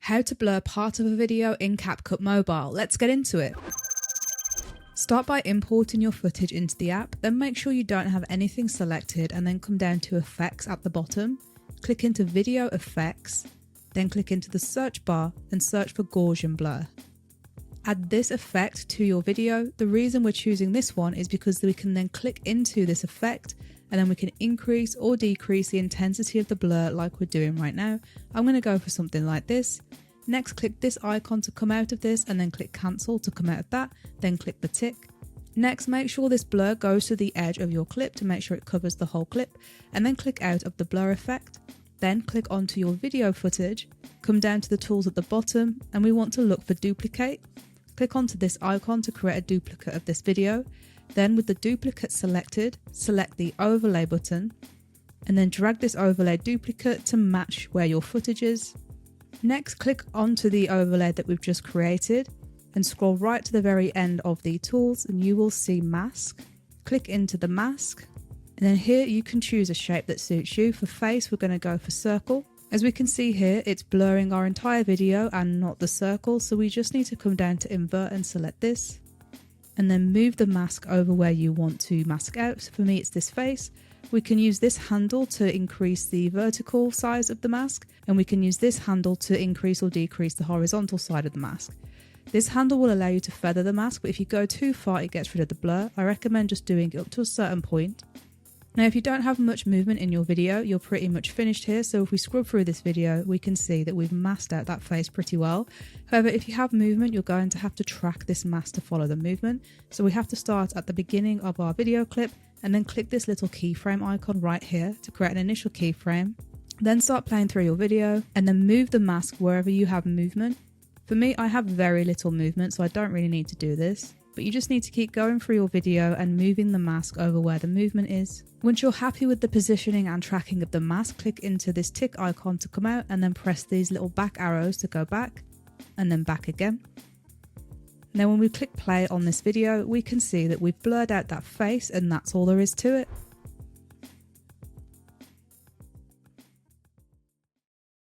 How to blur part of a video in CapCut Mobile. Let's get into it. Start by importing your footage into the app, then make sure you don't have anything selected and then come down to Effects at the bottom. Click into Video Effects, then click into the search bar and search for Gaussian Blur. Add this effect to your video. The reason we're choosing this one is because we can then click into this effect and then we can increase or decrease the intensity of the blur like we're doing right now. I'm going to go for something like this. Next, click this icon to come out of this and then click cancel to come out of that, then click the tick. Next, make sure this blur goes to the edge of your clip to make sure it covers the whole clip, and then click out of the blur effect. Then click onto your video footage, come down to the tools at the bottom, and we want to look for duplicate. Click onto this icon to create a duplicate of this video. Then with the duplicate selected, select the overlay button, and then drag this overlay duplicate to match where your footage is. Next, click onto the overlay that we've just created and scroll right to the very end of the tools and you will see mask. Click into the mask, and then here you can choose a shape that suits you. For face, we're going to go for circle. As we can see here, it's blurring our entire video and not the circle, so we just need to come down to invert and select this, and then move the mask over where you want to mask out. So for me, it's this face. We can use this handle to increase the vertical size of the mask, and we can use this handle to increase or decrease the horizontal side of the mask. This handle will allow you to feather the mask, but if you go too far, it gets rid of the blur. I recommend just doing it up to a certain point. Now, if you don't have much movement in your video, you're pretty much finished here. So if we scrub through this video, we can see that we've masked out that face pretty well. However, if you have movement, you're going to have to track this mask to follow the movement. So we have to start at the beginning of our video clip and then click this little keyframe icon right here to create an initial keyframe. Then start playing through your video and then move the mask wherever you have movement. For me, I have very little movement, so I don't really need to do this. But you just need to keep going through your video and moving the mask over where the movement is. Once you're happy with the positioning and tracking of the mask, click into this tick icon to come out and then press these little back arrows to go back and then back again. Now when we click play on this video, we can see that we've blurred out that face and that's all there is to it.